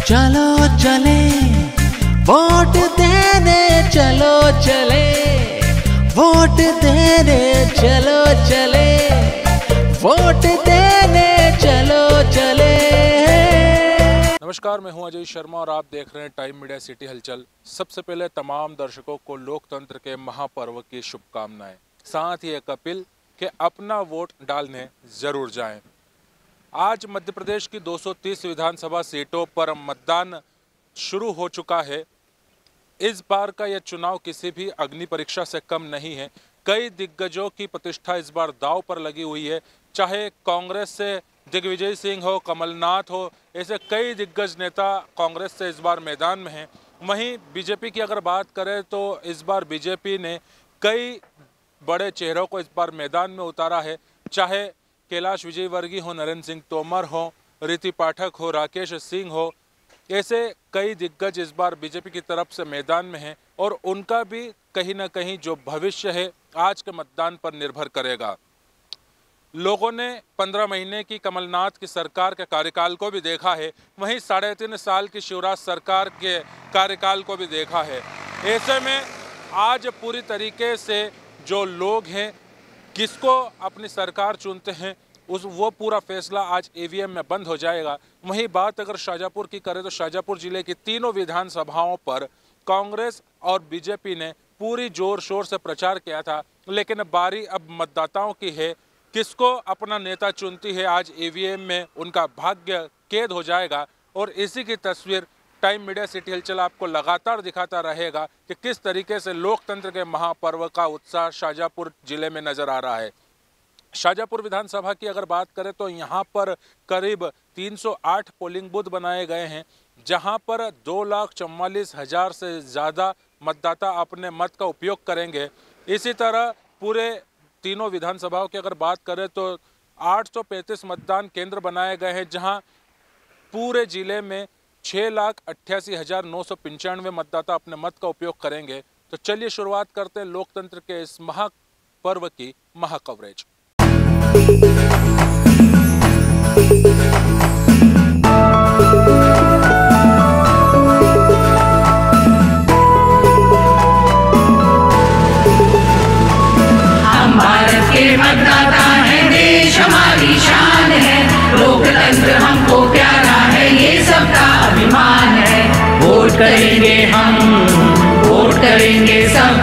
चलो चले वोट देने, चलो चले वोट देने, चलो चले वोट देने, चलो चले। नमस्कार, मैं हूं अजय शर्मा और आप देख रहे हैं टाइम मीडिया सिटी हलचल। सबसे पहले तमाम दर्शकों को लोकतंत्र के महापर्व की शुभकामनाएं, साथ ही एक अपील कि अपना वोट डालने जरूर जाएं। आज मध्य प्रदेश की 230 विधानसभा सीटों पर मतदान शुरू हो चुका है। इस बार का यह चुनाव किसी भी अग्नि परीक्षा से कम नहीं है। कई दिग्गजों की प्रतिष्ठा इस बार दांव पर लगी हुई है। चाहे कांग्रेस से दिग्विजय सिंह हो, कमलनाथ हो, ऐसे कई दिग्गज नेता कांग्रेस से इस बार मैदान में हैं। वहीं बीजेपी की अगर बात करें तो इस बार बीजेपी ने कई बड़े चेहरों को इस बार मैदान में उतारा है। चाहे कैलाश विजयवर्गीय हो, नरेंद्र सिंह तोमर हो, रीति पाठक हो, राकेश सिंह हो, ऐसे कई दिग्गज इस बार बीजेपी की तरफ से मैदान में हैं और उनका भी कहीं ना कहीं जो भविष्य है आज के मतदान पर निर्भर करेगा। लोगों ने 15 महीने की कमलनाथ की सरकार के कार्यकाल को भी देखा है, वहीं 3.5 साल की शिवराज सरकार के कार्यकाल को भी देखा है। ऐसे में आज पूरी तरीके से जो लोग हैं किसको अपनी सरकार चुनते हैं वो पूरा फैसला आज ईवीएम में बंद हो जाएगा। वहीं बात अगर शाजापुर की करें तो शाजापुर जिले की तीनों विधानसभाओं पर कांग्रेस और बीजेपी ने पूरी जोर शोर से प्रचार किया था, लेकिन बारी अब मतदाताओं की है। किसको अपना नेता चुनती है आज ईवीएम में उनका भाग्य कैद हो जाएगा और इसी की तस्वीर टाइम मीडिया सिटी हलचल आपको लगातार दिखाता रहेगा कि किस तरीके से लोकतंत्र के महापर्व का उत्साह शाजापुर जिले में नजर आ रहा है। शाजापुर विधानसभा की अगर बात करें तो यहाँ पर करीब 308 पोलिंग बूथ बनाए गए हैं, जहाँ पर 2,44,000 से ज़्यादा मतदाता अपने मत का उपयोग करेंगे। इसी तरह पूरे तीनों विधानसभाओं की अगर बात करें तो 835 मतदान केंद्र बनाए गए हैं, जहां पूरे जिले में 6,88,995 मतदाता अपने मत का उपयोग करेंगे। तो चलिए शुरुआत करते हैं लोकतंत्र के इस महापर्व की महाकवरेज। मतदाता है, देश हमारी शान है, लोकतंत्र हमको प्यारा है, ये सबका अभिमान है। वोट करेंगे हम, वोट करेंगे सब,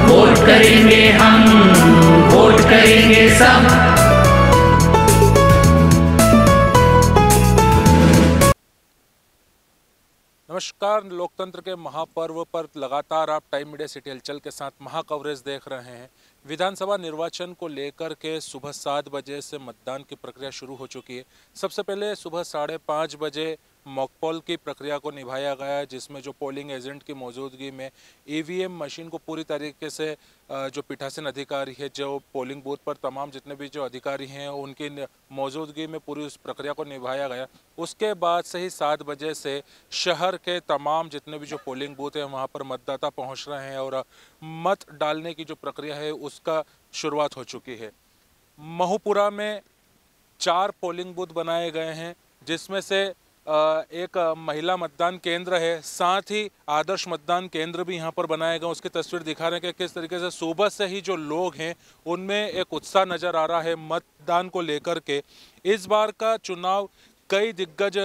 वोट करेंगे हम, वोट करेंगे सब। नमस्कार, लोकतंत्र के महापर्व पर लगातार आप टाइम मीडिया सिटी हलचल के साथ महाकवरेज देख रहे हैं। विधानसभा निर्वाचन को लेकर के सुबह 7 बजे से मतदान की प्रक्रिया शुरू हो चुकी है। सबसे पहले सुबह 5:30 बजे मॉकपोल की प्रक्रिया को निभाया गया, जिसमें जो पोलिंग एजेंट की मौजूदगी में ईवीएम मशीन को पूरी तरीके से जो पीठासीन अधिकारी है, जो पोलिंग बूथ पर तमाम जितने भी जो अधिकारी हैं उनकी मौजूदगी में पूरी उस प्रक्रिया को निभाया गया। उसके बाद से ही 7 बजे से शहर के तमाम जितने भी जो पोलिंग बूथ हैं वहाँ पर मतदाता पहुँच रहे हैं और मत डालने की जो प्रक्रिया है उसका शुरुआत हो चुकी है। महूपुरा में 4 पोलिंग बूथ बनाए गए हैं, जिसमें से एक महिला मतदान केंद्र है, साथ ही आदर्श मतदान केंद्र भी यहाँ पर बनाए गए। उसकी तस्वीर दिखा रहे हैं कि किस तरीके से सुबह से ही जो लोग हैं उनमें एक उत्साह नज़र आ रहा है मतदान को लेकर के। इस बार का चुनाव कई दिग्गज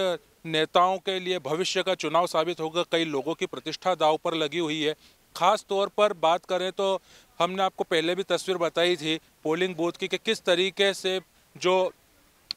नेताओं के लिए भविष्य का चुनाव साबित होगा। कई लोगों की प्रतिष्ठा दांव पर लगी हुई है। खास तौर पर बात करें तो हमने आपको पहले भी तस्वीर बताई थी पोलिंग बूथ की कि किस तरीके से जो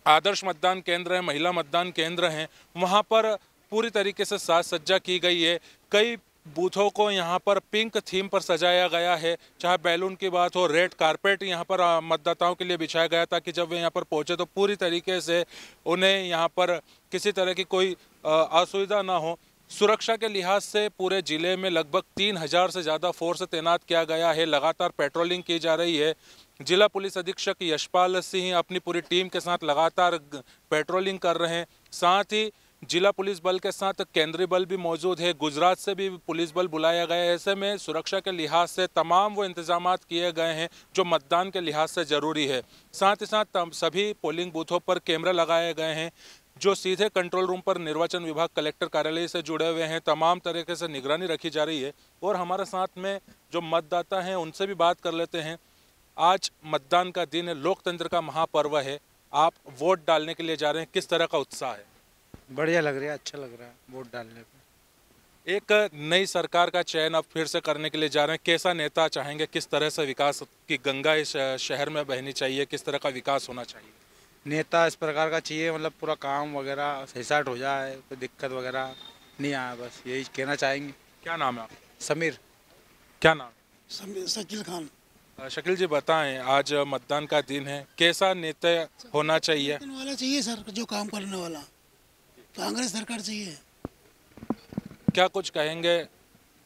आदर्श मतदान केंद्र है, महिला मतदान केंद्र हैं, वहाँ पर पूरी तरीके से साज सज्जा की गई है। कई बूथों को यहाँ पर पिंक थीम पर सजाया गया है। चाहे बैलून की बात हो, रेड कारपेट यहाँ पर मतदाताओं के लिए बिछाया गया ताकि जब वे यहाँ पर पहुँचे तो पूरी तरीके से उन्हें यहाँ पर किसी तरह की कोई असुविधा ना हो। सुरक्षा के लिहाज से पूरे जिले में लगभग 3,000 से ज़्यादा फोर्स तैनात किया गया है। लगातार पेट्रोलिंग की जा रही है। जिला पुलिस अधीक्षक यशपाल सिंह अपनी पूरी टीम के साथ लगातार पेट्रोलिंग कर रहे हैं। साथ ही जिला पुलिस बल के साथ केंद्रीय बल भी मौजूद है। गुजरात से भी पुलिस बल बुलाया गया है। ऐसे में सुरक्षा के लिहाज से तमाम वो इंतजामात किए गए हैं जो मतदान के लिहाज से ज़रूरी है। साथ ही साथ सभी पोलिंग बूथों पर कैमरा लगाए गए हैं। जो सीधे कंट्रोल रूम पर निर्वाचन विभाग कलेक्टर कार्यालय से जुड़े हुए हैं, तमाम तरीके से निगरानी रखी जा रही है। और हमारे साथ में जो मतदाता हैं उनसे भी बात कर लेते हैं। आज मतदान का दिन है, लोकतंत्र का महापर्व है, आप वोट डालने के लिए जा रहे हैं, किस तरह का उत्साह है? बढ़िया लग रहा है, अच्छा लग रहा है वोट डालने पे। एक नई सरकार का चयन अब फिर से करने के लिए जा रहे हैं, कैसा नेता चाहेंगे, किस तरह से विकास की गंगा इस शहर में बहनी चाहिए, किस तरह का विकास होना चाहिए? नेता इस प्रकार का चाहिए, मतलब पूरा काम वगैरह सही साट हो जाए, कोई दिक्कत वगैरह नहीं आए, बस यही कहना चाहेंगे। क्या नाम है आपका? समीर। क्या नाम? शकील खान। शकील जी बताएं, आज मतदान का दिन है, कैसा नेता होना चाहिए? वाला चाहिए सर, जो काम करने वाला, कांग्रेस सरकार चाहिए। क्या कुछ कहेंगे?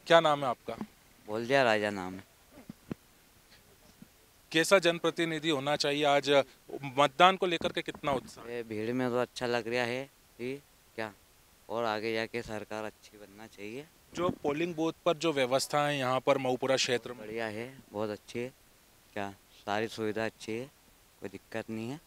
क्या नाम है आपका? बोल दिया, राजा नाम है। कैसा जनप्रतिनिधि होना चाहिए? आज मतदान को लेकर के कितना उत्साह? ये भीड़ में तो अच्छा लग रहा है कि क्या, और आगे जाके सरकार अच्छी बनना चाहिए। जो पोलिंग बूथ पर जो व्यवस्था है यहाँ पर मऊपुरा क्षेत्र में, बढ़िया है, बहुत अच्छी है, क्या सारी सुविधा अच्छी है, कोई दिक्कत नहीं है।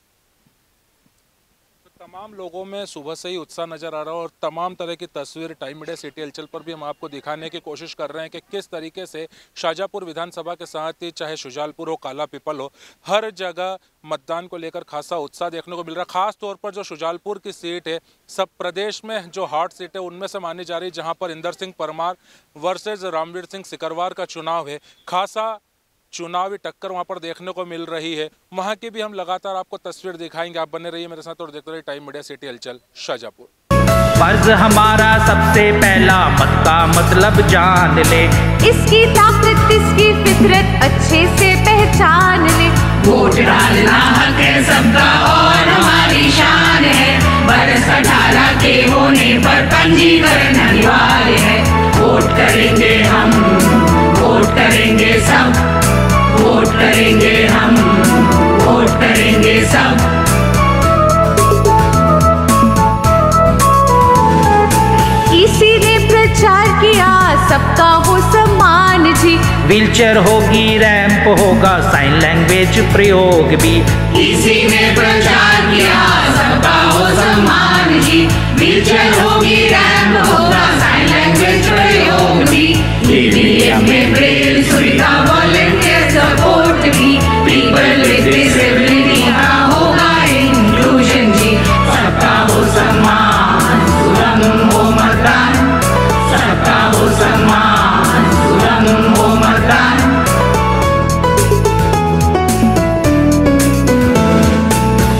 तो तमाम लोगों में सुबह से ही उत्साह नजर आ रहा है और तमाम तरह की तस्वीर टाइम मीडिया सिटी हलचल पर भी हम आपको दिखाने की कोशिश कर रहे हैं कि किस तरीके से शाजापुर विधानसभा के साथ ही चाहे शुजालपुर हो, काला पीपल हो, हर जगह मतदान को लेकर खासा उत्साह देखने को मिल रहा है। खास तौर पर जो शुजालपुर की सीट है, सब प्रदेश में जो हॉट सीट है उनमें से मानी जा रही है, जहाँ पर इंदर सिंह परमार वर्सेज रामवीर सिंह सिकरवार का चुनाव है। खासा चुनावी टक्कर वहां पर देखने को मिल रही है। वहां की भी हम लगातार आपको तस्वीर दिखाएंगे, आप बने रहिए मेरे साथ और देखते रहिए टाइम मीडिया सिटी हलचल शाजापुर। फर्ज हमारा सबसे पहला मत का मतलब जान ले, इसकी ताकत इसकी फितरत अच्छे से पहचान ले। वोट डालना हक है सबका और हमारी शान है, बरस 18 के होने पर पंजीकरण अनिवार्य है। वोट करेंगे हम, वोट करेंगे सब, वोट करेंगे हम, वोट करेंगे सब। इसी ने प्रचार किया सबका हो सम्मान जी, व्हीलचेयर होगी, रैंप होगा, साइन लैंग्वेज प्रयोग भी। इसी ने प्रचार किया सबका हो सम्मान जी, व्हीलचेयर होगी, रैंप होगा, साइन लैंग्वेज प्रयोग भी। ईवीएम में ब्रेल सुविधा, वॉलंटियर सपोर्ट भी, पीपल विद डिसेबिलिटी का होगा इंक्लूजन जी। सबका हो सम्मान, सुगम हो मतदान, सबका हो सम्मान, सुगम हो मतदान।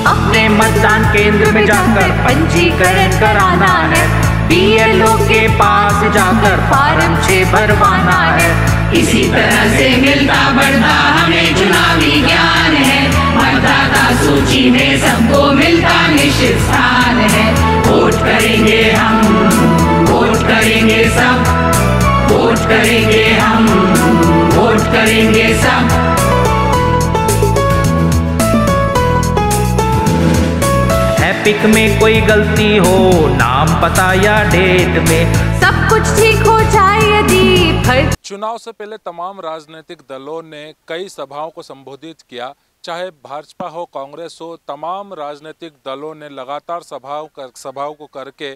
अपने मतदान केंद्र में जाकर पंजीकरण कराना है, BLO के पास जाकर फॉर्म 6 भरवाना है। इसी तरह से मिलता बढ़ता हमें चुनावी ज्ञान है, मतदाता सूची में सबको मिलता निश्चित स्थान है। वोट करेंगे हम, वोट करेंगे सब, वोट करेंगे हम, वोट करेंगे सब। एपिक में कोई गलती हो, नाम पता या डेट में, सब कुछ ठीक हो जाए यदि फर्ज। चुनाव से पहले तमाम राजनीतिक दलों ने कई सभाओं को संबोधित किया, चाहे भाजपा हो, कांग्रेस हो, तमाम राजनीतिक दलों ने लगातार सभाओं को करके,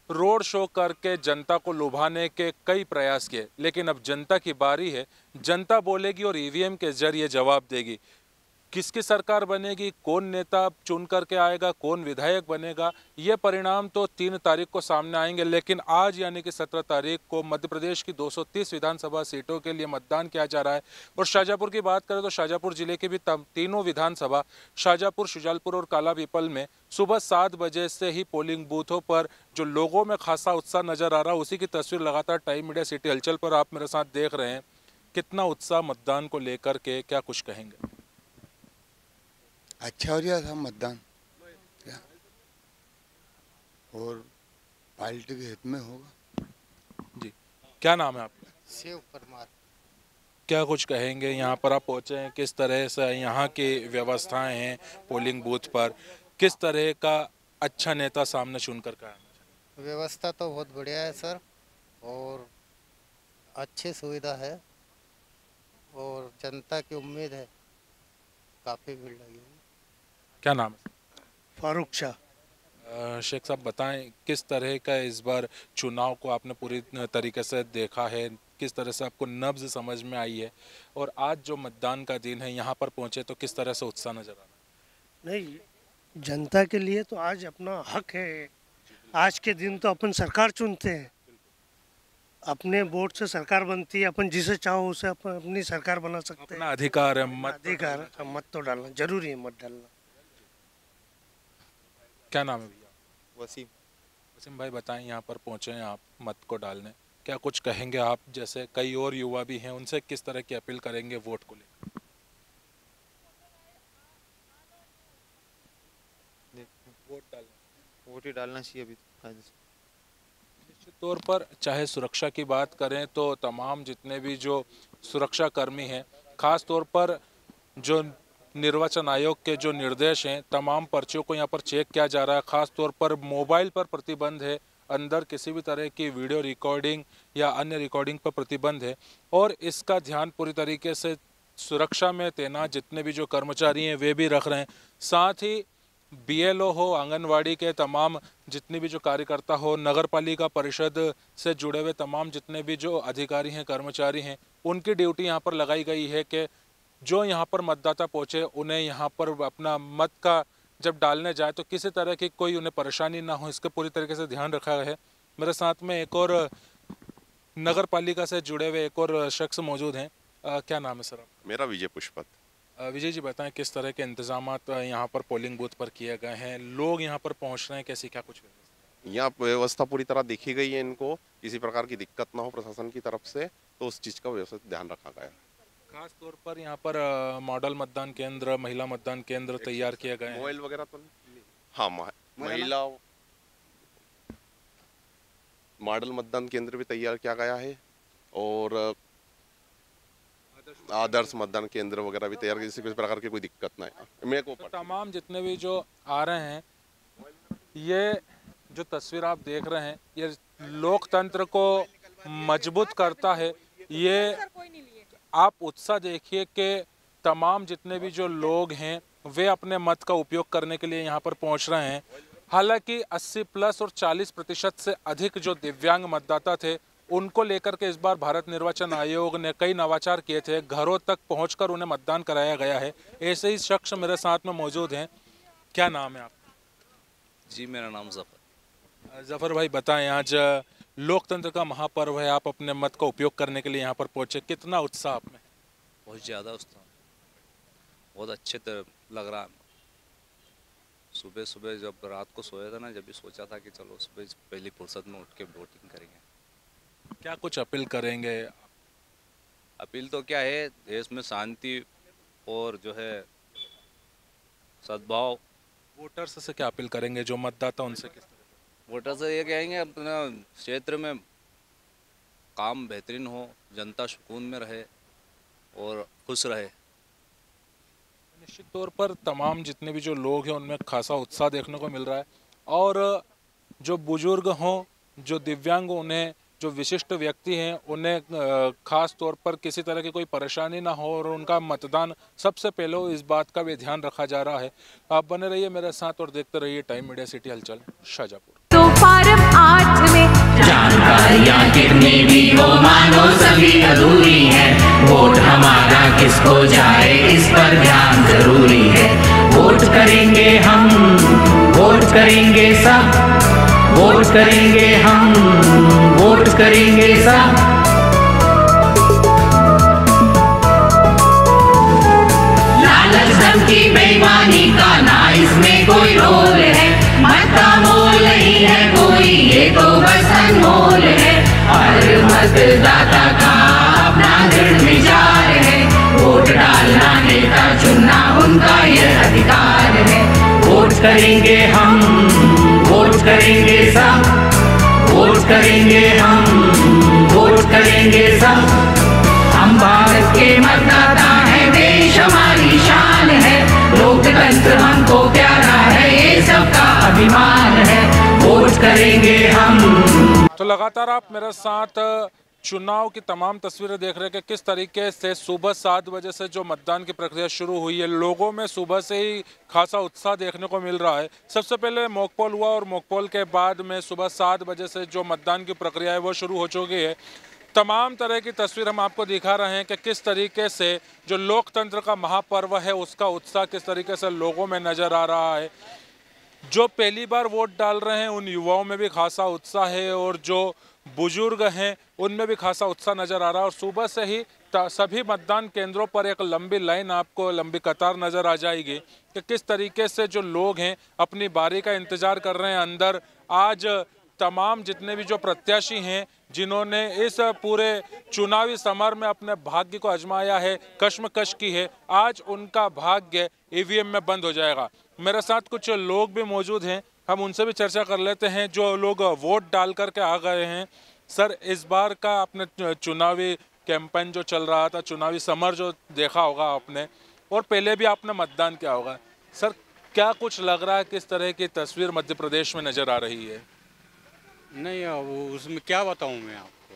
रोड शो करके जनता को लुभाने के कई प्रयास किए। लेकिन अब जनता की बारी है, जनता बोलेगी और ईवीएम के जरिए जवाब देगी। किसकी सरकार बनेगी, कौन नेता चुन करके आएगा, कौन विधायक बनेगा, ये परिणाम तो 3 तारीख को सामने आएंगे। लेकिन आज यानी कि 17 तारीख को मध्य प्रदेश की 230 विधानसभा सीटों के लिए मतदान किया जा रहा है। और शाजापुर की बात करें तो शाजापुर जिले की भी तीनों विधानसभा, शाजापुर, शुजालपुर और काला पीपल में सुबह 7 बजे से ही पोलिंग बूथों पर जो लोगों में खासा उत्साह नजर आ रहा है, उसी की तस्वीर लगातार टाइम मीडिया सिटी हलचल पर आप मेरे साथ देख रहे हैं। कितना उत्साह मतदान को लेकर के, क्या कुछ कहेंगे? अच्छा हो गया था मतदान, क्या और पार्टी के हित में होगा जी। क्या नाम है आपका? शिव परमार। क्या कुछ कहेंगे, यहाँ पर आप पहुँचे हैं, किस तरह से यहाँ की व्यवस्थाएं हैं पोलिंग बूथ पर, किस तरह का अच्छा नेता सामने चुनकर का आना? व्यवस्था तो बहुत बढ़िया है सर, और अच्छी सुविधा है, और जनता की उम्मीद है, काफ़ी भीड़ लगी है। क्या नाम है? फारूक शाह। शेख साहब बताएं, किस तरह का इस बार चुनाव को आपने पूरी तरीके से देखा है, किस तरह से आपको नब्ज समझ में आई है, और आज जो मतदान का दिन है यहाँ पर पहुँचे तो किस तरह से उत्साह नजर आ रहा है? नहीं, जनता के लिए तो आज अपना हक है। आज के दिन तो अपन सरकार चुनते हैं, अपने वोट से सरकार बनती है। अपन जिसे चाहो उसे अपन अपनी सरकार बना सकते हैं। अपना अधिकार है, मत अधिकार, मत तो डालना जरूरी है, मत डालना। क्या नाम है भैया? वसीम। वसीम भाई बताएं, यहाँ पर पहुँचे हैं आप मत को डालने, क्या कुछ कहेंगे आप? जैसे कई और युवा भी हैं, उनसे किस तरह की अपील करेंगे वोट को लेकर? वोट ही डालना चाहिए अभी। निश्चित तौर पर चाहे सुरक्षा की बात करें तो तमाम जितने भी जो सुरक्षा कर्मी हैं, खास तौर पर जो निर्वाचन आयोग के जो निर्देश हैं, तमाम पर्चियों को यहाँ पर चेक किया जा रहा है। खास तौर पर मोबाइल पर प्रतिबंध है, अंदर किसी भी तरह की वीडियो रिकॉर्डिंग या अन्य रिकॉर्डिंग पर प्रतिबंध है, और इसका ध्यान पूरी तरीके से सुरक्षा में तैनात जितने भी जो कर्मचारी हैं वे भी रख रहे हैं। साथ ही BLO हो, आंगनवाड़ी के तमाम जितने भी जो कार्यकर्ता हो, नगर पालिका परिषद से जुड़े हुए तमाम जितने भी जो अधिकारी हैं, कर्मचारी हैं, उनकी ड्यूटी यहाँ पर लगाई गई है कि जो यहाँ पर मतदाता पहुँचे उन्हें यहाँ पर अपना मत का जब डालने जाए तो किसी तरह की कोई उन्हें परेशानी ना हो, इसके पूरी तरीके से ध्यान रखा गया है। मेरे साथ में एक और नगर पालिका से जुड़े हुए एक और शख्स मौजूद हैं। क्या नाम है सर? मेरा विजय पुष्पत। विजय जी बताएं, किस तरह के इंतजामात यहाँ पर पोलिंग बूथ पर किए गए हैं, लोग यहाँ पर पहुँच रहे हैं, कैसी क्या कुछ व्यवस्था? यहाँ व्यवस्था पूरी तरह देखी गई है, इनको किसी प्रकार की दिक्कत ना हो प्रशासन की तरफ से, तो उस चीज़ का व्यवस्थित ध्यान रखा गया है। खास तौर पर यहाँ पर मॉडल मतदान केंद्र, महिला मतदान केंद्र तैयार किए गए हैं। मोबाइल वगैरह तो नहीं? हाँ, महिला मॉडल मतदान केंद्र भी तैयार किया गया है, और आदर्श मतदान केंद्र वगैरह भी तैयार, किसी प्रकार की कोई दिक्कत ना है मेरे को। तो तमाम जितने भी जो आ रहे हैं, ये जो तस्वीर आप देख रहे हैं, ये लोकतंत्र को मजबूत करता है। ये आप उत्साह देखिए कि तमाम जितने भी जो लोग हैं वे अपने मत का उपयोग करने के लिए यहाँ पर पहुँच रहे हैं। हालांकि 80+ और 40% से अधिक जो दिव्यांग मतदाता थे, उनको लेकर के इस बार भारत निर्वाचन आयोग ने कई नवाचार किए थे, घरों तक पहुंचकर उन्हें मतदान कराया गया है। ऐसे ही शख्स मेरे साथ में मौजूद हैं। क्या नाम है आपका? जी, मेरा नाम जफर। जफर भाई बताएं, आज लोकतंत्र का महापर्व है, आप अपने मत का उपयोग करने के लिए यहाँ पर पहुंचे, कितना उत्साह आप में? बहुत ज़्यादा उत्साह, बहुत अच्छे लग रहा है। सुबह सुबह जब रात को सोया था ना, जब भी सोचा था कि चलो सुबह पहली फुर्सत में उठ के वोटिंग करेंगे। क्या कुछ अपील करेंगे? अपील तो क्या है, देश में शांति और जो है सद्भाव। वोटर्स से क्या अपील करेंगे जो मतदाता, उनसे किस तरह? वोटर से ये कहेंगे अपना क्षेत्र में काम बेहतरीन हो, जनता सुकून में रहे और खुश रहे। निश्चित तौर पर तमाम जितने भी जो लोग हैं उनमें खासा उत्साह देखने को मिल रहा है, और जो बुजुर्ग हों, जो दिव्यांग, उन्हें जो विशिष्ट व्यक्ति हैं, उन्हें खास तौर पर किसी तरह की कोई परेशानी ना हो और उनका मतदान सबसे पहले हो, इस बात का भी ध्यान रखा जा रहा है। आप बने रहिए मेरे साथ और देखते रहिए टाइम मीडिया सिटी हलचल, शाहजहाँपुर। तो फार्म 8 में जानकारियाँ कितनी भी हो, मानो सभी अधूरी है। वोट हमारा किसको जाए, इस पर ध्यान जरूरी है। वोट करेंगे हम, वोट करेंगे सब, वोट करेंगे हम, वोट करेंगे सब। लालच धमकी बेईमानी का ना इसमें कोई रोल है। मत का मोल नहीं है कोई, ये तो बस अनमोल है। हर मतदाता का अपना दृढ़ विचार है। वोट डालना, नेता चुनना उनका ये अधिकार है। वोट करेंगे हम, वोट करेंगे सब, वोट करेंगे हम, वोट करेंगे सब। हम भारत के मतदाता हैं, देश हमारी शान है। लोकतंत्र हमको प्यारा है, ये सबका अभिमान है। वोट करेंगे हम। तो लगातार आप मेरे साथ चुनाव की तमाम तस्वीरें देख रहे हैं कि किस तरीके से सुबह 7 बजे से जो मतदान की प्रक्रिया शुरू हुई है, लोगों में सुबह से ही खासा उत्साह देखने को मिल रहा है। सबसे पहले मॉकपोल हुआ और मॉकपोल के बाद में सुबह 7 बजे से जो मतदान की प्रक्रिया है वो शुरू हो चुकी है। तमाम तरह की तस्वीर हम आपको दिखा रहे हैं कि किस तरीके से जो लोकतंत्र का महापर्व है उसका उत्साह किस तरीके से लोगों में नज़र आ रहा है। जो पहली बार वोट डाल रहे हैं उन युवाओं में भी खासा उत्साह है और जो बुजुर्ग हैं उनमें भी खासा उत्साह नज़र आ रहा है। और सुबह से ही सभी मतदान केंद्रों पर एक लंबी लाइन, आपको लंबी कतार नज़र आ जाएगी कि किस तरीके से जो लोग हैं अपनी बारी का इंतज़ार कर रहे हैं अंदर। आज तमाम जितने भी जो प्रत्याशी हैं जिन्होंने इस पूरे चुनावी समर में अपने भाग्य को आजमाया है, कश्मकश की है, आज उनका भाग्य ईवीएम में बंद हो जाएगा। मेरे साथ कुछ लोग भी मौजूद हैं, हम उनसे भी चर्चा कर लेते हैं जो लोग वोट डाल करके आ गए हैं। सर, इस बार का अपने चुनावी कैंपेन जो चल रहा था, चुनावी समर जो देखा होगा आपने और पहले भी आपने मतदान किया होगा, सर क्या कुछ लग रहा है, किस तरह की तस्वीर मध्य प्रदेश में नज़र आ रही है? नहीं, अब उसमें क्या बताऊं मैं आपको,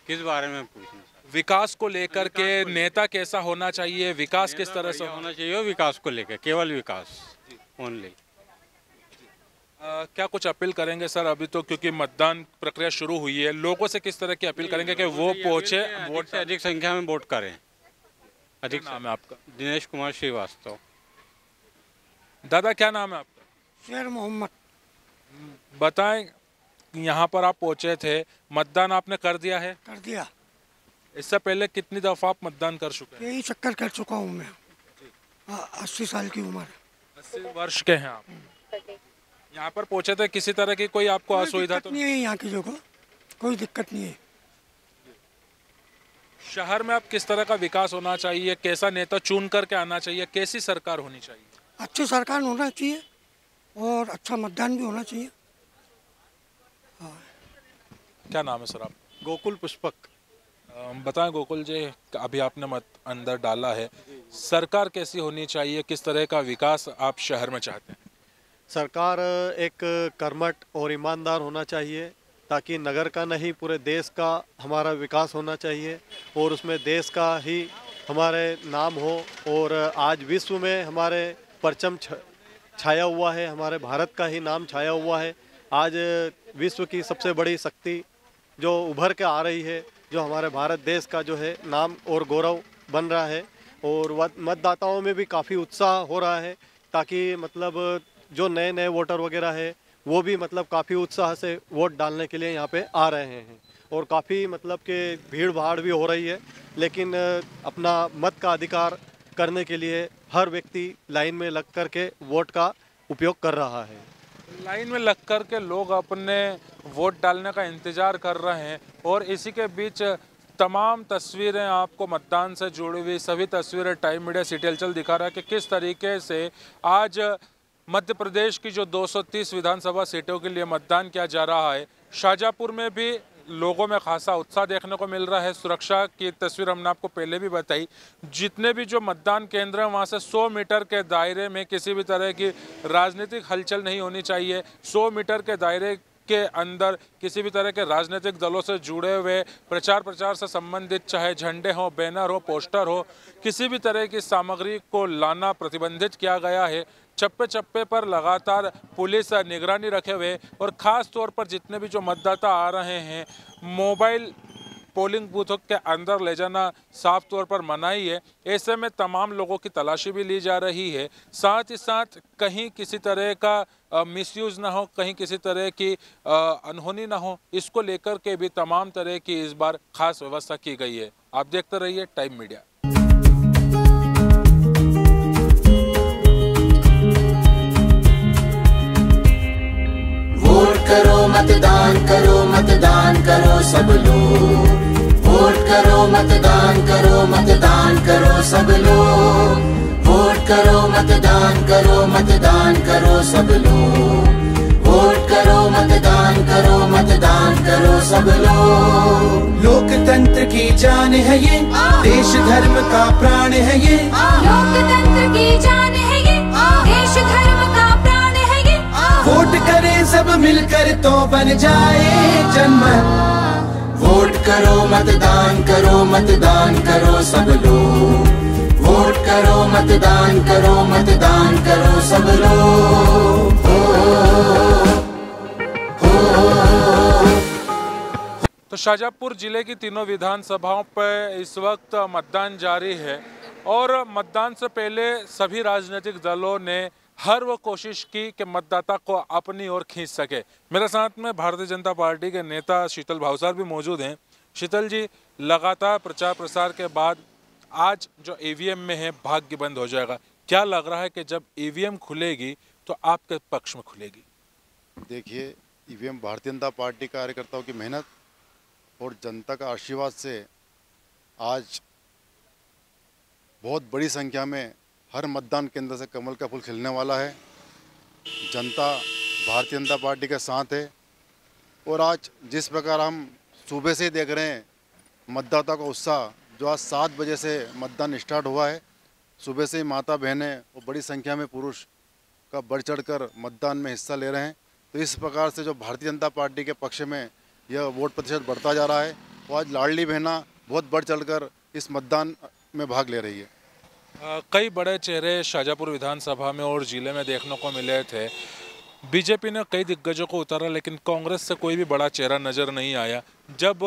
किस बारे में पूछना? विकास को लेकर के नेता कैसा होना चाहिए, विकास किस तरह से होना चाहिए? विकास को लेकर, केवल विकास ओनली। क्या कुछ अपील करेंगे सर? अभी तो क्योंकि मतदान प्रक्रिया शुरू हुई है, लोगों से किस तरह की अपील करेंगे कि वो पहुंचे, वोट से अधिक संख्या में वोट करें? अधिक नाम है आपका? दिनेश कुमार श्रीवास्तव। दादा क्या नाम है आपका? शेर मोहम्मद। बताएं, यहाँ पर आप पहुंचे थे, मतदान आपने कर दिया है? कर दिया। इससे पहले कितनी दफा आप मतदान कर चुके हैं? यही चक्कर कर चुका हूँ मैं। 80 साल की उम्र। 80 वर्ष के हैं आप। यहाँ पर पहुंचे थे, किसी तरह की कोई आपको असुविधा तो नहीं है? यहाँ की जगह कोई दिक्कत नहीं है। शहर में अब किस तरह का विकास होना चाहिए, कैसा नेता चुन करके आना चाहिए, कैसी सरकार होनी चाहिए? अच्छी सरकार होना चाहिए और अच्छा मतदान भी होना चाहिए। क्या नाम है सर आप? गोकुल पुष्पक। बताएं गोकुल जी, अभी आपने मत अंदर डाला है, सरकार कैसी होनी चाहिए, किस तरह का विकास आप शहर में चाहते हैं? सरकार एक कर्मठ और ईमानदार होना चाहिए ताकि नगर का नहीं पूरे देश का हमारा विकास होना चाहिए और उसमें देश का ही हमारे नाम हो। और आज विश्व में हमारे परचम छाया हुआ है, हमारे भारत का ही नाम छाया हुआ है। आज विश्व की सबसे बड़ी शक्ति जो उभर के आ रही है, जो हमारे भारत देश का जो है नाम और गौरव बन रहा है। और मतदाताओं में भी काफ़ी उत्साह हो रहा है ताकि मतलब जो नए नए वोटर वगैरह है वो भी मतलब काफ़ी उत्साह से वोट डालने के लिए यहाँ पे आ रहे हैं और काफ़ी मतलब के भीड़ भाड़ भी हो रही है। लेकिन अपना मत का अधिकार करने के लिए हर व्यक्ति लाइन में लग कर के वोट का उपयोग कर रहा है। लाइन में लग कर के लोग अपने वोट डालने का इंतज़ार कर रहे हैं और इसी के बीच तमाम तस्वीरें आपको मतदान से जुड़ी हुई सभी तस्वीरें टाइम मीडिया सिटी हलचल दिखा रहा है कि किस तरीके से आज मध्य प्रदेश की जो 230 विधानसभा सीटों के लिए मतदान किया जा रहा है। शाहजहाँपुर में भी लोगों में खासा उत्साह देखने को मिल रहा है। सुरक्षा की तस्वीर हमने आपको पहले भी बताई, जितने भी जो मतदान केंद्र हैं वहाँ से 100 मीटर के दायरे में किसी भी तरह की राजनीतिक हलचल नहीं होनी चाहिए। 100 मीटर के दायरे के अंदर किसी भी तरह के राजनीतिक दलों से जुड़े हुए प्रचार से संबंधित चाहे झंडे हो, बैनर हो, पोस्टर हो, किसी भी तरह की सामग्री को लाना प्रतिबंधित किया गया है। चप्पे चप्पे पर लगातार पुलिस निगरानी रखे हुए और ख़ास तौर पर जितने भी जो मतदाता आ रहे हैं मोबाइल पोलिंग बूथों के अंदर ले जाना साफ तौर पर मनाही है। ऐसे में तमाम लोगों की तलाशी भी ली जा रही है। साथ ही साथ कहीं किसी तरह का मिसयूज़ ना हो, कहीं किसी तरह की अनहोनी ना हो, इसको लेकर के भी तमाम तरह की इस बार खास व्यवस्था की गई है। आप देखते रहिए टाइम मीडिया। वोट करो मतदान करो सब लोग। वोट करो मतदान करो सब लोग। वोट करो मतदान करो सब लोग। वोट करो मतदान करो सब लोग। लोकतंत्र की जान है ये, देश धर्म का प्राण है ये। लोकतंत्र की जान है ये, देश धर्म का प्राण है ये। वोट करें सब मिलकर तो बन जाए जनमत। वोट करो मतदान करो मतदान करो सब लोग, वोट करो मतदान करो सब लोग। तो शाहजहाँपुर जिले की तीनों विधानसभाओं पर इस वक्त मतदान जारी है और मतदान से पहले सभी राजनीतिक दलों ने हर वो कोशिश की कि मतदाता को अपनी ओर खींच सके। मेरे साथ में भारतीय जनता पार्टी के नेता शीतल भावसार भी मौजूद हैं। शीतल जी, लगातार प्रचार प्रसार के बाद आज जो ईवीएम में है भाग्य बंद हो जाएगा, क्या लग रहा है कि जब ईवीएम खुलेगी तो आपके पक्ष में खुलेगी? देखिए, ईवीएम भारतीय जनता पार्टी कार्यकर्ताओं की मेहनत और जनता का आशीर्वाद से आज बहुत बड़ी संख्या में हर मतदान केंद्र से कमल का फूल खिलने वाला है। जनता भारतीय जनता पार्टी के साथ है और आज जिस प्रकार हम सुबह से ही देख रहे हैं मतदाता का उत्साह, जो आज 7 बजे से मतदान स्टार्ट हुआ है, सुबह से ही माता बहनें और बड़ी संख्या में पुरुष का बढ़ चढ़ कर मतदान में हिस्सा ले रहे हैं। तो इस प्रकार से जो भारतीय जनता पार्टी के पक्ष में यह वोट प्रतिशत बढ़ता जा रहा है और आज लाडली बहना बहुत बढ़ चढ़ कर इस मतदान में भाग ले रही है। कई बड़े चेहरे शाहजहाँपुर विधानसभा में और जिले में देखने को मिले थे। बीजेपी ने कई दिग्गजों को उतारा लेकिन कांग्रेस से कोई भी बड़ा चेहरा नजर नहीं आया। जब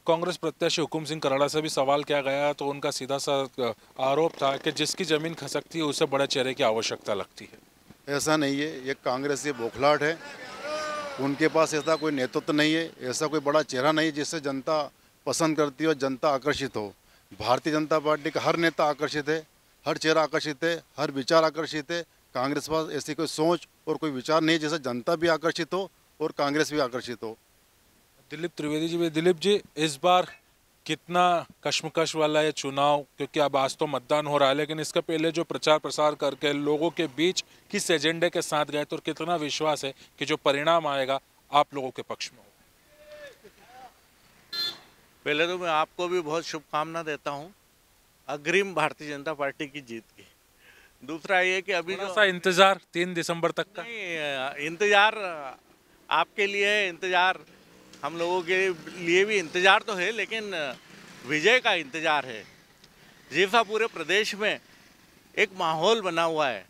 कांग्रेस प्रत्याशी हुकुम सिंह कराड़ा से भी सवाल किया गया तो उनका सीधा सा आरोप था कि जिसकी जमीन खसकती है उसे बड़े चेहरे की आवश्यकता लगती है। ऐसा नहीं है, ये कांग्रेस की बौखलाहट है। उनके पास ऐसा कोई नेतृत्व नहीं है, ऐसा कोई बड़ा चेहरा नहीं जिससे जनता पसंद करती है और जनता आकर्षित हो। भारतीय जनता पार्टी का हर नेता आकर्षित है, हर चेहरा आकर्षित है, हर विचार आकर्षित है। कांग्रेस पास ऐसी कोई सोच और कोई विचार नहीं जिससे जनता भी आकर्षित हो और कांग्रेस भी आकर्षित हो। दिलीप त्रिवेदी जी, दिलीप जी, इस बार कितना कश्मकश वाला है चुनाव, क्योंकि अब आज तो मतदान हो रहा है लेकिन इसके पहले जो प्रचार प्रसार करके लोगों के बीच किस एजेंडे के साथ गए तो कितना विश्वास है कि जो परिणाम आएगा आप लोगों के पक्ष में? पहले तो मैं आपको भी बहुत शुभकामना देता हूं अग्रिम भारतीय जनता पार्टी की जीत की। दूसरा ये कि अभी जो इंतजार 3 दिसंबर तक का इंतजार आपके लिए है, इंतजार हम लोगों के लिए भी इंतजार तो है, लेकिन विजय का इंतजार है। जैसा पूरे प्रदेश में एक माहौल बना हुआ है,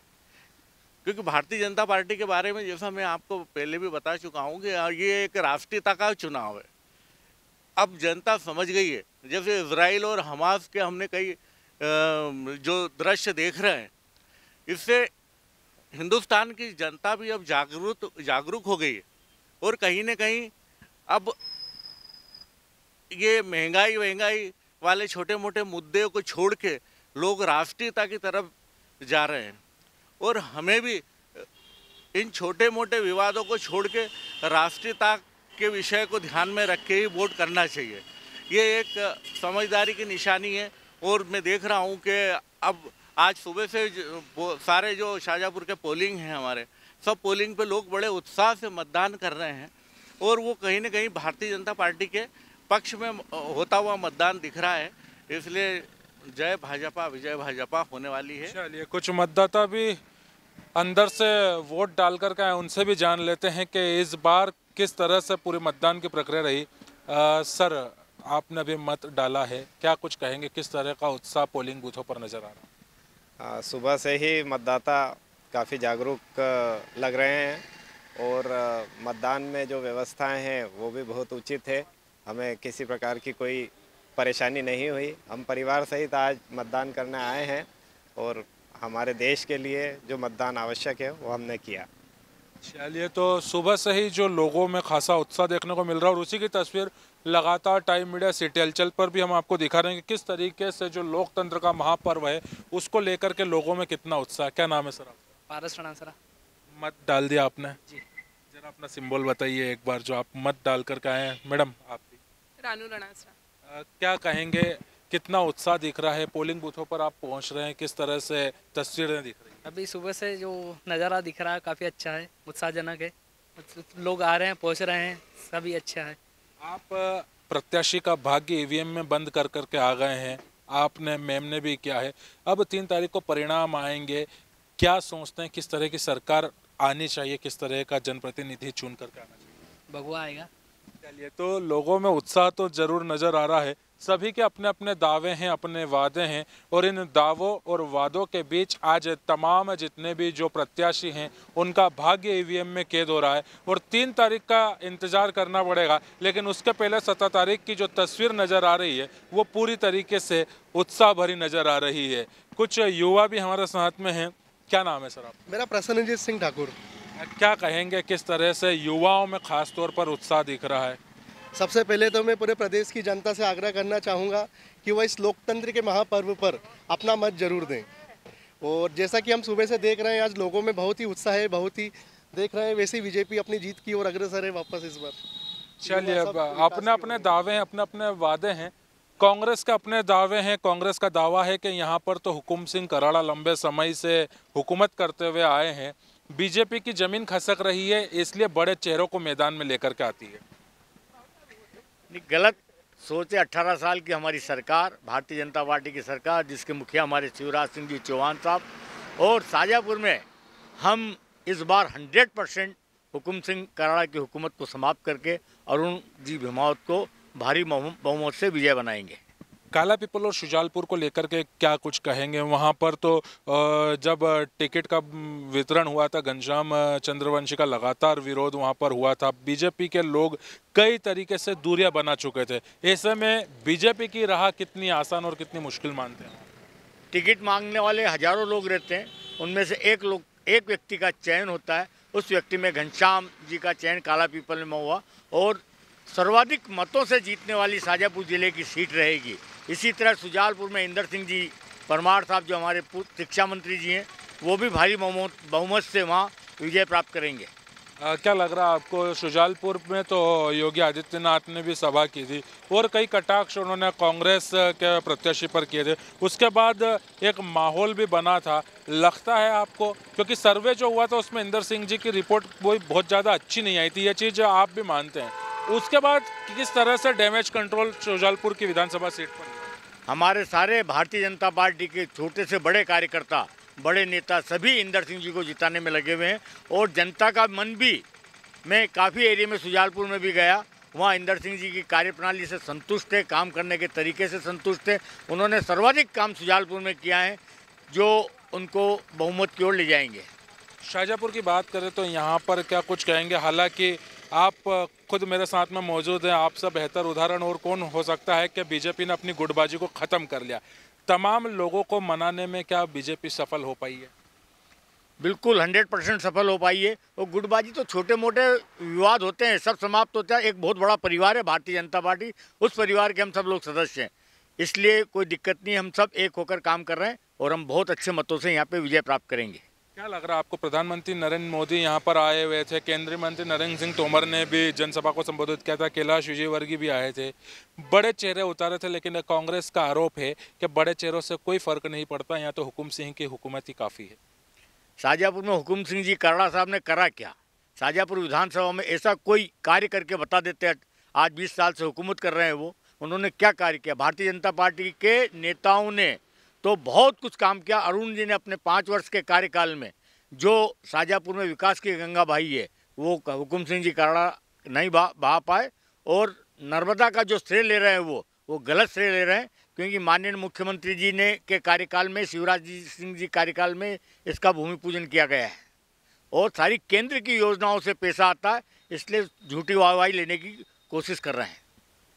क्योंकि भारतीय जनता पार्टी के बारे में जैसा मैं आपको पहले भी बता चुका हूँ कि ये एक राष्ट्रीयता का चुनाव है। अब जनता समझ गई है, जैसे इजराइल और हमास के हमने कई जो दृश्य देख रहे हैं, इससे हिंदुस्तान की जनता भी अब जागरूक हो गई है और कहीं न कहीं अब ये महंगाई वाले छोटे मोटे मुद्दे को छोड़ के लोग राष्ट्रीयता की तरफ जा रहे हैं और हमें भी इन छोटे मोटे विवादों को छोड़ के राष्ट्रीयता के विषय को ध्यान में रख के ही वोट करना चाहिए। ये एक समझदारी की निशानी है और मैं देख रहा हूँ कि अब आज सुबह से सारे जो शाहजहाँपुर के पोलिंग हैं हमारे, सब पोलिंग पे लोग बड़े उत्साह से मतदान कर रहे हैं और वो कहीं न कहीं भारतीय जनता पार्टी के पक्ष में होता हुआ मतदान दिख रहा है। इसलिए जय भाजपा विजय भाजपा होने वाली है। चलिए, कुछ मतदाता भी अंदर से वोट डालकर के आए, उनसे भी जान लेते हैं कि इस बार किस तरह से पूरी मतदान की प्रक्रिया रही। सर, आपने अभी मत डाला है, क्या कुछ कहेंगे, किस तरह का उत्साह पोलिंग बूथों पर नजर आ रहा है? सुबह से ही मतदाता काफ़ी जागरूक लग रहे हैं और मतदान में जो व्यवस्थाएं हैं वो भी बहुत उचित है। हमें किसी प्रकार की कोई परेशानी नहीं हुई। हम परिवार सहित आज मतदान करने आए हैं और हमारे देश के लिए जो मतदान आवश्यक है वो हमने किया। चलिए, तो सुबह से ही जो लोगों में खासा उत्साह देखने को मिल रहा है और उसी की तस्वीर लगातार टाइम मीडिया सिटी हलचल पर भी हम आपको दिखा रहे हैं कि किस तरीके से जो लोकतंत्र का महापर्व है उसको लेकर के लोगों में कितना उत्साह। क्या नाम है सर आपका? पारस राणा सर। मत डाल दिया आपने जी? जरा अपना सिंबल बताइए एक बार जो आप मत डाल करके आए हैं। मैडम, आप भी? रानू राणा सर। क्या कहेंगे, कितना उत्साह दिख रहा है? पोलिंग बूथों पर आप पहुंच रहे हैं, किस तरह से तस्वीरें दिख रही है? अभी सुबह से जो नज़ारा दिख रहा है काफ़ी अच्छा है, उत्साहजनक है। लोग आ रहे हैं, पहुंच रहे हैं, सभी अच्छा है। आप प्रत्याशी का भाग्य ईवीएम में बंद कर करके आ गए हैं, आपने मैम ने भी किया है। अब 3 तारीख को परिणाम आएंगे, क्या सोचते हैं किस तरह की सरकार आनी चाहिए, किस तरह का जनप्रतिनिधि चुन करके आना चाहिए? भगवा आएगा। चलिए, तो लोगों में उत्साह तो जरूर नजर आ रहा है। सभी के अपने अपने दावे हैं, अपने वादे हैं, और इन दावों और वादों के बीच आज तमाम जितने भी जो प्रत्याशी हैं उनका भाग्य ईवीएम में कैद हो रहा है। और 3 तारीख का इंतजार करना पड़ेगा, लेकिन उसके पहले 17 तारीख की जो तस्वीर नज़र आ रही है वो पूरी तरीके से उत्साह भरी नज़र आ रही है। कुछ युवा भी हमारे साथ में हैं। क्या नाम है सर आप? मेरा प्रसन्नजीत सिंह ठाकुर। क्या कहेंगे, किस तरह से युवाओं में खास तौर पर उत्साह दिख रहा है? सबसे पहले तो मैं पूरे प्रदेश की जनता से आग्रह करना चाहूँगा कि वह इस लोकतंत्र के महापर्व पर अपना मत जरूर दें। और जैसा कि हम सुबह से देख रहे हैं, आज लोगों में बहुत ही उत्साह है, बहुत ही देख रहे हैं, वैसे ही बीजेपी अपनी जीत की ओर अग्रसर है वापस इस बार। चलिए, अपने अपने दावे हैं, अपने अपने वादे हैं। कांग्रेस के अपने दावे हैं। कांग्रेस का दावा है कि यहाँ पर तो हुकुम सिंह कराड़ा लंबे समय से हुकूमत करते हुए आए हैं, बीजेपी की जमीन खसक रही है, इसलिए बड़े चेहरों को मैदान में लेकर के आती है। गलत सोच है। 18 साल की हमारी सरकार, भारतीय जनता पार्टी की सरकार, जिसके मुखिया हमारे शिवराज सिंह जी चौहान साहब, और शाजापुर में हम इस बार 100% हुकुम सिंह कराड़ा की हुकूमत को समाप्त करके अरुण जी भीमावत को भारी बहुमत से विजय बनाएंगे। काला पीपल और शुजालपुर को लेकर के क्या कुछ कहेंगे? वहाँ पर तो जब टिकट का वितरण हुआ था, घनश्याम चंद्रवंशी का लगातार विरोध वहाँ पर हुआ था। बीजेपी के लोग कई तरीके से दूरियां बना चुके थे। ऐसे में बीजेपी की राह कितनी आसान और कितनी मुश्किल मानते हैं? टिकट मांगने वाले हजारों लोग रहते हैं, उनमें से एक व्यक्ति का चयन होता है। उस व्यक्ति में घनश्याम जी का चयन काला पीपल में हुआ, और सर्वाधिक मतों से जीतने वाली शाजापुर जिले की सीट रहेगी। इसी तरह शुजालपुर में इंदर सिंह जी परमार साहब, जो हमारे शिक्षा मंत्री जी हैं, वो भी भारी बहुमत से वहाँ विजय प्राप्त करेंगे। क्या लग रहा है आपको? शुजालपुर में तो योगी आदित्यनाथ ने भी सभा की थी और कई कटाक्ष उन्होंने कांग्रेस के प्रत्याशी पर किए थे, उसके बाद एक माहौल भी बना था। लगता है आपको, क्योंकि सर्वे जो हुआ था उसमें इंदर सिंह जी की रिपोर्ट वो बहुत ज़्यादा अच्छी नहीं आई थी, ये चीज़ आप भी मानते हैं, उसके बाद किस तरह से डैमेज कंट्रोल शुजालपुर की विधानसभा सीट पर? हमारे सारे भारतीय जनता पार्टी के छोटे से बड़े कार्यकर्ता, बड़े नेता सभी इंदर सिंह जी को जिताने में लगे हुए हैं, और जनता का मन भी, मैं काफ़ी एरिया में शुजालपुर में भी गया, वहाँ इंदर सिंह जी की कार्यप्रणाली से संतुष्ट है, काम करने के तरीके से संतुष्ट है। उन्होंने सर्वाधिक काम शुजालपुर में किया है जो उनको बहुमत की ओर ले जाएंगे। शाजापुर की बात करें तो यहाँ पर क्या कुछ कहेंगे? हालांकि आप खुद मेरे साथ में मौजूद हैं, आपसे बेहतर उदाहरण और कौन हो सकता है कि बीजेपी ने अपनी गुटबाजी को ख़त्म कर लिया। तमाम लोगों को मनाने में क्या बीजेपी सफल हो पाई है? बिल्कुल 100% सफल हो पाई है। और गुटबाजी तो छोटे मोटे विवाद होते हैं, सब समाप्त होता है। एक बहुत बड़ा परिवार है भारतीय जनता पार्टी, उस परिवार के हम सब लोग सदस्य हैं, इसलिए कोई दिक्कत नहीं। हम सब एक होकर काम कर रहे हैं और हम बहुत अच्छे मतों से यहाँ पे विजय प्राप्त करेंगे। क्या लग रहा है आपको? प्रधानमंत्री नरेंद्र मोदी यहाँ पर आए हुए थे, केंद्रीय मंत्री नरेंद्र सिंह तोमर ने भी जनसभा को संबोधित किया था, कैलाश विजयवर्गीय भी आए थे, बड़े चेहरे उतारे थे, लेकिन कांग्रेस का आरोप है कि बड़े चेहरों से कोई फर्क नहीं पड़ता, यहाँ तो हुकुम सिंह की हुकूमत ही काफ़ी है। शाजापुर में हुकुम सिंह जी कराड़ा साहब ने करा क्या? शाजापुर विधानसभा में ऐसा कोई कार्य करके बता देते हैं। आज 20 साल से हुकूमत कर रहे हैं वो, उन्होंने क्या कार्य किया? भारतीय जनता पार्टी के नेताओं ने तो बहुत कुछ काम किया। अरुण जी ने अपने 5 वर्ष के कार्यकाल में जो शाजापुर में विकास की गंगा बहाई है, वो हुकुम सिंह जी कराड़ा नहीं बहा पाए, और नर्मदा का जो श्रेय ले रहे हैं वो गलत श्रेय ले रहे हैं, क्योंकि माननीय मुख्यमंत्री जी ने के कार्यकाल में, शिवराज सिंह जी कार्यकाल में इसका भूमि पूजन किया गया है, और सारी केंद्र की योजनाओं से पैसा आता है, इसलिए झूठी वाहवाही लेने की कोशिश कर रहे हैं।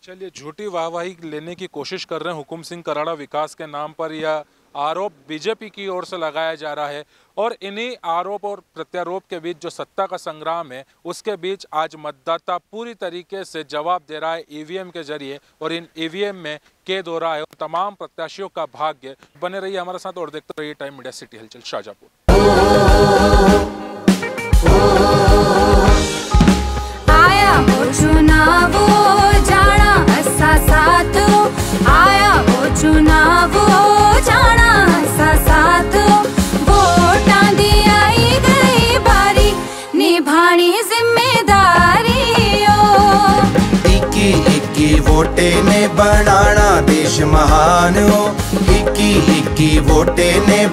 चलिए, झूठी वाहवाही लेने की कोशिश कर रहे हैं हुकुम सिंह कराड़ा विकास के नाम पर, यह आरोप बीजेपी की ओर से लगाया जा रहा है, और इन्हीं आरोप और प्रत्यारोप के बीच जो सत्ता का संग्राम है, उसके बीच आज मतदाता पूरी तरीके से जवाब दे रहा है ईवीएम के जरिए, और इन ईवीएम में कैद हो रहा है तमाम प्रत्याशियों का भाग्य। बने रहिए हमारे साथ और देखते रहिए टाइम मीडिया सिटी हलचल शाजापुर। आया वो चुनाव जाना असा साथ, आया वो चुनाव जाना असा साथ, वोटां दी आई गई बारी निभानी जिम्मेदारी ओ। इक्की इक्की वोटे ने बनाना देश महान हो, इक्की इक्की वोटे ने